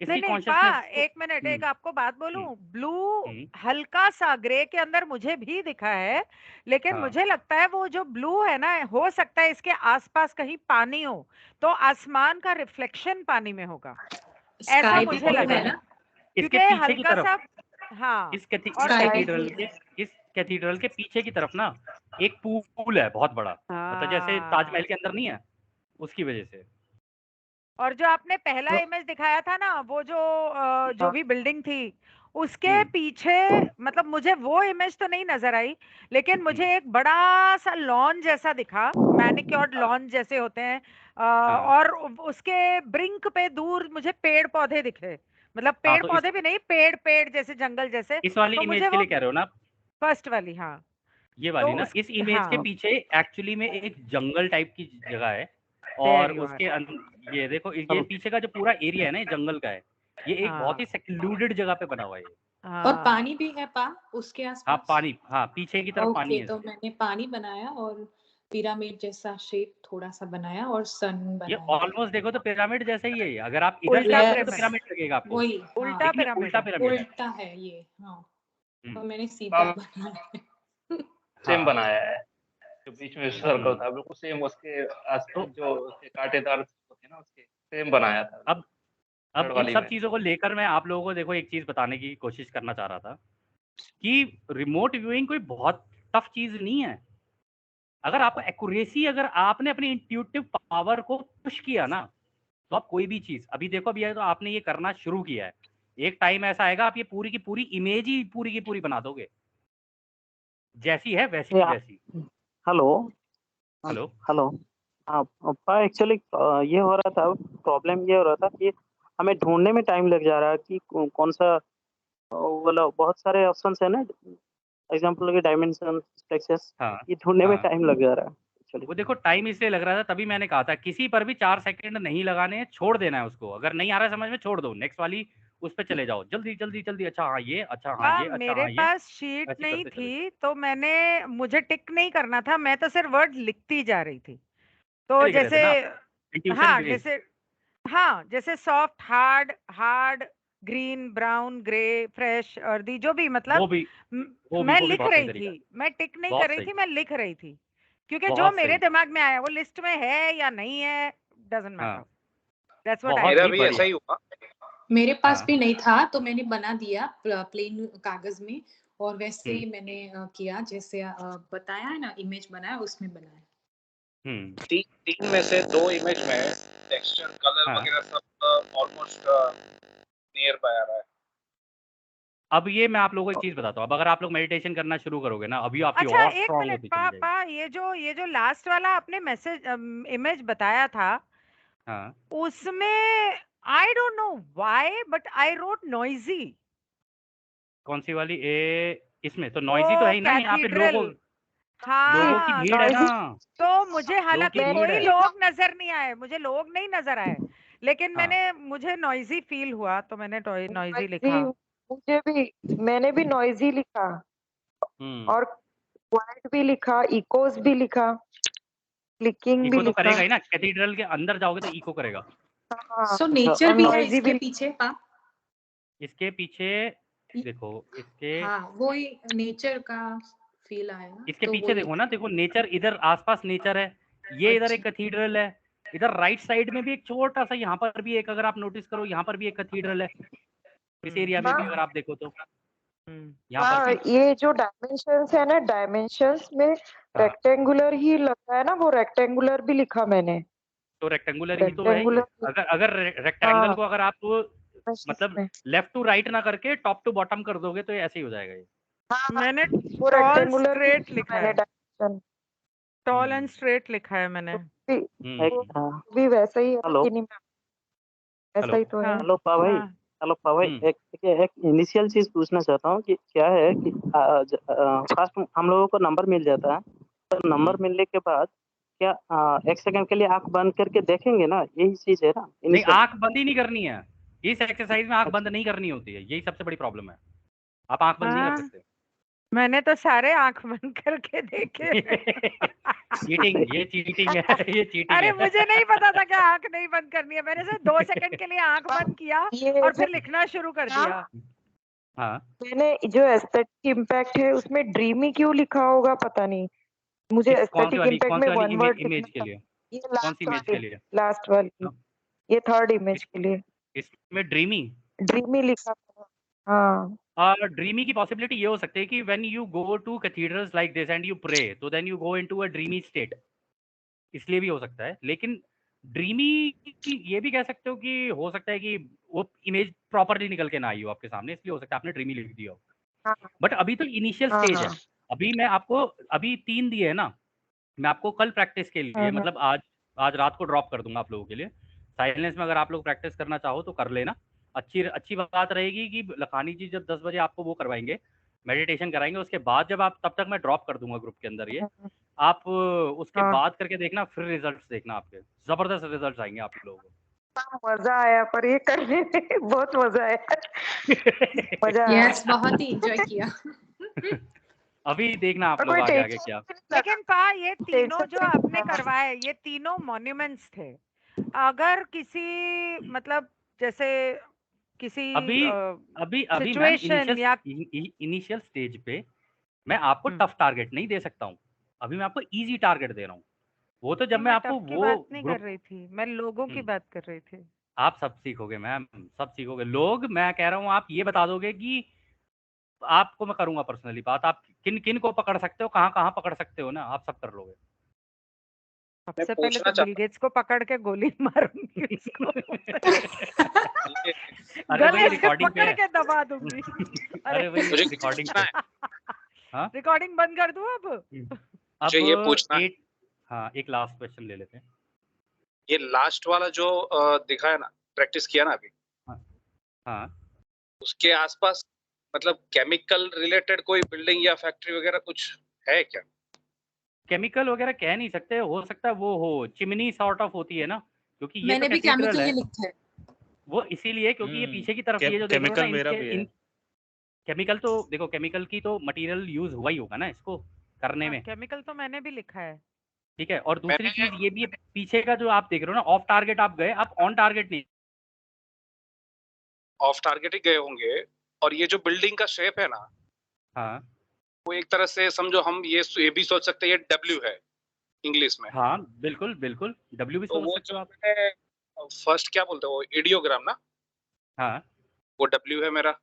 नहीं इसकी नहीं पा, कॉन्शियसनेस। एक मिनट, एक आपको बात बोलूं, ब्लू हम्म, हल्का सा ग्रे के अंदर मुझे भी दिखा है, लेकिन हाँ। मुझे लगता है वो जो ब्लू है ना, हो सकता है इसके आसपास कहीं पानी हो, तो आसमान का रिफ्लेक्शन पानी में होगा, ऐसा मुझे लगा। इसके क्योंकि पीछे की हल्का तरफ, सा, हाँ, इस और कैथीड्रल के पीछे की तरफ ना एक पूल है बहुत बड़ा, मतलब जैसे ताजमहल के अंदर नहीं है, उसकी वजह से। और जो आपने पहला इमेज दिखाया था ना, वो जो भी बिल्डिंग थी उसके पीछे, मतलब मुझे वो इमेज तो नहीं नजर आई, लेकिन मुझे एक बड़ा सा लॉन जैसा दिखा, मैनिक्योर्ड लॉन जैसे होते हैं, और उसके ब्रिंक पे दूर मुझे पेड़ पौधे दिखे, मतलब हाँ, पेड़ तो पौधे भी नहीं, पेड़ पेड़ जैसे जंगल जैसे। इस वाली तो इमेज मुझे के वो लिए कह रहे हो ना आप? फर्स्ट वाली, हाँ। ये तो वाली ना, उस इस इमेज के हाँ, पीछे एक्चुअली में एक जंगल टाइप की जगह है देयर और यू उसके आर। ये देखो, ये पीछे का जो पूरा एरिया है ना, ये जंगल का है। ये एक बहुत ही हाँ सेक्लूडेड जगह पे बना हुआ है ये। और हाँ पानी भी है उसके हाँ, आसपास। पानी, हाँ, पीछे की तरफ पानी ओके, है तो इसके। मैंने पानी बनाया और पिरामिड जैसा शेप थोड़ा सा बनाया और सन ये बनाया। ऑलमोस्ट देखो तो पिरामिड जैसा ही है ये। अगर आप इधर उल्टा देखोगे तो Yes, पिरामिड लगेगा आपको, वही, उल्टा हाँ, लेकिन ये पिरामिड उल्टा है। पिरामिड है। उल्टा है ये, हाँ। तो हम्म, मैंने सीधा बनाया है। सेम हाँ, बनाया है, जो बीच में सर्कल हम्म। था बिल्कुल सेम उसके तो जो उसके कांटेदार होते हैं ना उसके सेम बनाया था अब थर्ड इन वाली सब में। चीज़ों को लेकर मैं आप लोगों को देखो एक चीज़ बताने की कोशिश करना चाह रहा था कि रिमोट व्यूइंग कोई बहुत टफ चीज़ नहीं है। अगर आपको एक्यूरेसी, अगर आपने अपनी इंट्यूटिव पावर को पुश किया ना, तो आप कोई भी चीज़, अभी देखो, अभी तो आपने ये करना शुरू किया है, एक टाइम ऐसा आएगा आप ये पूरी की पूरी इमेज ही पूरी की पूरी बना दोगे, जैसी है वैसी की वैसी। Hello hello. हेलो। हाँ पापा, एक्चुअली ये हो रहा था, प्रॉब्लम ये हो रहा था कि हमें ढूंढने में टाइम लग जा रहा है कि कौन सा, मतलब बहुत सारे ऑप्शंस है ना, एग्जांपल के डायमेंशन, टेक्सचर्स, हाँ ये ढूंढने में हाँ, टाइम लग जा रहा है एक्चुअली। वो देखो टाइम इसलिए लग रहा था, तभी मैंने कहा था किसी पर भी 4 सेकंड नहीं लगाने हैं, छोड़ देना है उसको। अगर नहीं आ रहा है समझ में, छोड़ दो, नेक्स्ट वाली उस पे चले जाओ, जल्दी जल्दी जल्दी। अच्छा हाँ ये, अच्छा हाँ ये, अच्छा मेरे हाँ ये, पास शीट ऐसे नहीं करते चले जाओ। थी तो मुझे टिक नहीं करना था, मैं तो सिर्फ वर्ड लिखती जा रही थी। तो लिख रहे थे जैसे, ना आप, इंट्यूशन हाँ बेस्ड। जैसे, हाँ जैसे soft, hard, hard, green, brown, grey, fresh, earthy, जो भी मतलब वो भी वो भी मैं वो भी लिख बहुत सही रही तरीका थी, है। मैं टिक नहीं कर बहुत रही सही, थी, मैं लिख रही थी। क्योंकि जो बहुत मेरे सही। दिमाग में आया वो लिस्ट में है या नहीं है, डजंट मैटर। हाँ, दैट्स व्हाट आई बहुत मेरा ही भी ऐसा बढ़िया। ही हुआ। मेरे पास हाँ, भी नहीं था तो मैंने बना दिया प्लेन कागज में, और वैसे ही हम्म मैंने किया जैसे बताया है ना, इमेज बनाया उसमें बनाया। हम्म, तीन में से 2 इमेज में टेक्सचर कलर हाँ। वगैरह सब ऑलमोस्ट नियर बाय आ रहा है। अब ये मैं आप लोगों को एक चीज बताता हूँ, अब अगर आप लोग मेडिटेशन करना शुरू करोगे ना, अभी आपकी अच्छा, और एक स्ट्रांग मिनट होती चली जाएगी। पापा, ये जो लास्ट वाला आपने मैसेज इमेज बताया था, हाँ, उसमें I don't know why but I wrote noisy. कौन सी वाली इसमें तो नॉइजी तो वो है ही ना, यहाँ पे कैथीड्रल, लोगों की हाँ। भीड़ है ना, नॉइजी। तो मुझे, लोगों की हालांकि भीड़ कोई है। लोग नजर नहीं आए, मुझे लोग नहीं नजर आए, लेकिन हाँ, मुझे नॉइजी फील हुआ तो मैंने नॉइजी नॉइजी, लिखा। मुझे भी, मैंने भी नॉइजी लिखा और क्वाइट भी लिखा, इकोस भी लिखा, क्लिकिंग भी इको तो लिखा। करेगा ही ना, कैथीड्रल के अंदर जाओगे तो इको करेगा। हाँ, सो अच्छा, नेचर और भी है नॉइजी इसके भी। पीछे पा। इसके पीछे देखो, हाँ, वो ही नेचर का फील आया इसके तो वो पीछे देखो ना, देखो नेचर, इधर आसपास नेचर है, ये इधर एक अच्छा। कैथीड्रल है, इधर राइट साइड में भी एक छोटा सा, यहाँ पर भी एक, अगर आप नोटिस करो यहाँ पर भी एक कैथीड्रल है, इस एरिया में भी हाँ अगर आप देखो तो यहाँ पर हाँ, भी। ये जो डायमेंशंस है ना, डायमेंशंस में हाँ, रेक्टेंगुलर ही लगता है ना, वो रेक्टेंगुलर भी लिखा मैंने। तो रेक्टेंगुलर ही तो है ये। रेक्टेंगुलर, अगर अगर रेक्टेंगल हाँ, को अगर आप डायमेंशंस मतलब में। लेफ्ट टू राइट ना करके टॉप टू बॉटम कर दोगे तो ये ऐसे ही हो जाएगा ये। हाँ मैंने वो टॉल रेक्टेंगुलर भी स्ट्रेट लिखा लिखा मैंने है, डायमेंशन। टॉल एंड स्ट्रेट लिखा है मैंने। भी, वो भी वैसा ही है ना, हेलो कि नहीं, ऐसा हेलो। ही तो है। हाँ हेलो पा भाई। हाँ हेलो पा भाई, एक इनिशियल चीज पूछना चाहता हूँ कि क्या है कि फर्स्ट हम लोगों को नंबर मिल जाता है, तो नंबर मिलने के बाद क्या एक सेकंड के लिए आंख बंद करके देखेंगे ना, यही चीज है ना नहीं, इनिशियल? आंख बंद ही नहीं करनी है, इस एक्सरसाइज में आंख बंद नहीं करनी होती है, यही सबसे बड़ी प्रॉब्लम है, आप आंख बंद नहीं कर हाँ, सकते। मैंने तो सारे आंख बंद करके देखे। चीटिंग, ये चीटिंग है, ये चीटिंग अरे है। मुझे नहीं पता था कि आंख नहीं बंद करनी है, मैंने सिर्फ 2 सेकंड के लिए आंख बंद किया ये और जो फिर लिखना शुरू कर दिया। हाँ, मैंने जो एस्थेटिक इम्पैक्ट है उसमें ड्रीमी क्यों लिखा होगा पता नहीं, मुझे एस्थेटिक इम्पैक्ट में वन वर्ड इमेज लिखना के था। लिए? ये कौन सी लास्ट इमेज के वाली, लिए? लास्ट वाली, हाँ, ये थर्ड इमेज के लिए इसमें ड्रीमी, ड्रीमी लिखा था। हाँ ड्रीमी की पॉसिबिलिटी ये हो सकती है कि when you go to cathedrals like this and you pray, तो then you go into a dreamy state, इसलिए भी हो सकता है। लेकिन ड्रीमी ये भी कह सकते हो कि हो सकता है कि वो इमेज प्रॉपरली निकल के ना आई हो आपके सामने, इसलिए हो सकता है आपने ड्रीमी लिख दिया हो। हाँ बट अभी तो इनिशियल हाँ स्टेज हाँ है, अभी मैं आपको, अभी 3 दिए है ना, मैं आपको कल प्रैक्टिस के लिए, हाँ मतलब आज आज रात को ड्रॉप कर दूंगा आप लोगों के लिए। साइलेंस में अगर आप लोग प्रैक्टिस करना चाहो तो कर लेना, अच्छी बात रहेगी कि लखानी जी जब 10 बजे आपको वो करवाएंगे, मेडिटेशन कराएंगे, उसके बाद जब आप, तब तक मैं ड्रॉप कर दूंगा ग्रुप के अंदर ये, आप उसके हाँ। बाद करके देखना, फिर रिजल्ट्स देखना, आपके जबरदस्त रिजल्ट्स आएंगे आप लोगों को। मजा आया, पर ये करने में बहुत मजा आया। मजा आया। यस, बहुत ही एंजॉय किया। अभी देखना आप और लोग कोई आगे आगे टेंशन क्या। लेकिन पा ये तीनों जो आपने हाँ। करवाए, ये तीनों मॉन्यूमेंट्स थे। अगर किसी मतलब जैसे किसी अभी अभी मैम सिचुएशन या इनिशियल स्टेज पे मैं आपको हम्म। टफ टारगेट नहीं दे सकता हूँ, अभी मैं आपको इजी टारगेट दे रहा हूँ। वो तो जब नहीं, मैं मैं आपको टफ की वो बात नहीं कर ग्रुप, रही थी, मैं लोगों की बात कर रही थी। आप सब सीखोगे मैम, सब सीखोगे। लोग, मैं कह रहा हूँ आप ये बता दोगे कि आपको मैं करूंगा पर्सनली बात, आप किन किन को पकड़ सकते हो, कहाँ कहाँ पकड़ सकते हो ना, आप सब कर लोगे। सबसे पहले तो बिल गेट्स को पकड़ के गोली मारूंगी उसको। अरे भाई गले से रिकॉर्डिंग पे पकड़ है। के दबा दूंगी। अरे भाई रिकॉर्डिंग पे है। हाँ रिकॉर्डिंग बंद कर दूं अब? अब ये पूछना है, हाँ एक लास्ट क्वेश्चन ले लेते हैं। ये लास्ट वाला जो दिखाया ना, प्रैक्टिस किया ना अभी, हाँ उसके आसपास मतलब केमिकल रिलेटेड कोई बिल्डिंग या फैक्ट्री वगैरह कुछ है क्या? केमिकल वगैरह कह नहीं सकते, हो सकता है वो हो, चिमनी सॉर्ट ऑफ होती है ना, क्योंकि ये मैंने तो भी कैथीड्रल केमिकल है ही लिखा है। वो, इसीलिए क्योंकि ये पीछे की तरफ ये जो देख रहे हो ना, केमिकल मेरा भी है। केमिकल तो देखो, केमिकल की तो मटेरियल यूज हुआ ही होगा ना इसको करने में। केमिकल तो मैंने भी लिखा है। ठीक है, और दूसरी चीज ये भी है, पीछे का जो आप देख रहे हो ना, ऑफ टारगेट आप गए, आप ऑन टारगेट नहीं। ऑफ टारगेट ही गए होंगे। और ये जो बिल्डिंग का शेप है ना, हाँ वो एक तरह से समझो, हम ये भी सोच सकते हैं ये डब्ल्यू है इंग्लिश में। हाँ बिल्कुल बिल्कुल, डब्ल्यू भी तो समझ वो सकते हो आप। फर्स्ट क्या बोलते हो, इडियोग्राम ना, हाँ वो डब्ल्यू है मेरा।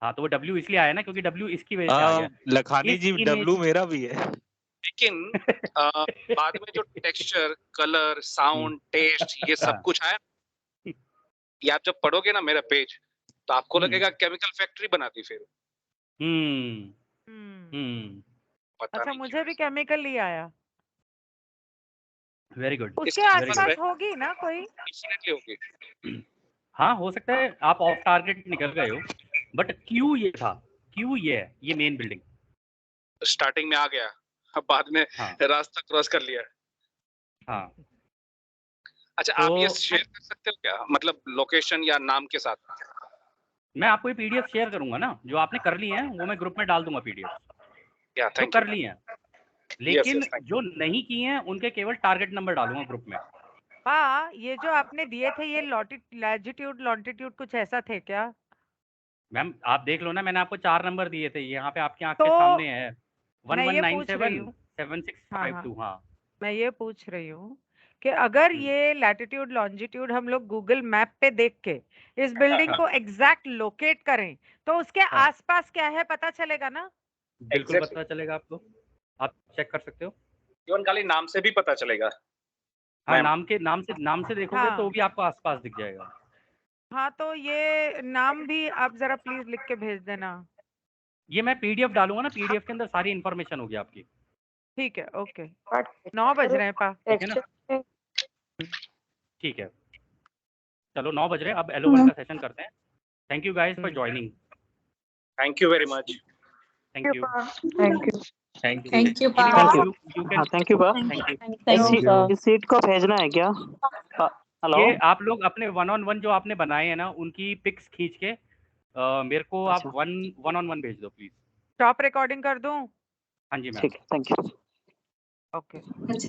हाँ, तो वो डब्ल्यू इसलिए आया ना क्योंकि डब्ल्यू इसकी वजह से आ गया। लखानी जी डब्ल्यू मेरा भी है। लेकिन बाद में जो टेक्सचर, कलर, साउंड, टेस्ट, ये सब कुछ आया, ये आप जब पढ़ोगे ना मेरा पेज, तो आपको लगेगा केमिकल फैक्ट्री बना दी फिर। पता अच्छा, नहीं मुझे भी केमिकल ही आया। Very good. उसके आसपास होगी ना कोई? डेफिनेटली होगी। हाँ हो सकता है आप ऑफ टारगेट निकल गए हो, बट क्यू ये था, क्यू ये है, ये मेन बिल्डिंग स्टार्टिंग में आ गया, अब बाद में रास्ता क्रॉस कर लिया। हाँ अच्छा, आप ये शेयर कर सकते हो क्या, मतलब लोकेशन या नाम के साथ? मैं आपको ये पीडीएफ शेयर करूंगा ना, जो आपने कर ली है वो मैं ग्रुप में डाल दूंगा पीडीएफ, जो कर ली है। लेकिन जो नहीं की हैं उनके केवल टारगेट नंबर डालूंगा ग्रुप में। हाँ, ये जो आपने दिए थे, ये लैटिट्यूड लॉन्टिट्यूड कुछ ऐसा थे क्या? मैम आप देख लो ना, मैंने आपको 4 नंबर दिए थे, यहाँ पे आपकी आंख के सामने है, मैं ये पूछ रही हूँ 11977652। हाँ मैं ये पूछ रही हूँ कि अगर ये लैटिट्यूड लॉन्जिट्यूड हम लोग गूगल मैप पे देख के इस बिल्डिंग को एग्जैक्ट लोकेट करें, तो उसके आसपास क्या है पता चलेगा ना? बिल्कुल पता चलेगा आपको, आप चेक कर सकते हो। इवन खाली नाम से भी पता चलेगा। हाँ, नाम से देखोगे तो भी आपको आसपास दिख जाएगा। हाँ, तो ये नाम भी आप जरा प्लीज लिख के भेज देना। ये मैं पीडीएफ डालूंगा ना, पीडीएफ के अंदर सारी इन्फॉर्मेशन होगी आपकी। ठीक है, ओके। 9 बज रहे हैं पा, ठीक है ना? ठीक है, चलो 9 बज रहे हैं, अब L1 का सेशन करते हैं। Thank you guys for joining. Thank you very much. Thank you thank you thank you thank you बा। इस सीट को भेजना है क्या? हेलो, ये आप लोग अपने 1-on-1 जो आपने बनाए हैं ना, उनकी पिक्स खींच के मेरे को आप 1-on-1 भेज दो प्लीज। स्टॉप रिकॉर्डिंग कर दूं? हाँ जी मैम। ठीक है, थैंक यू। ओके।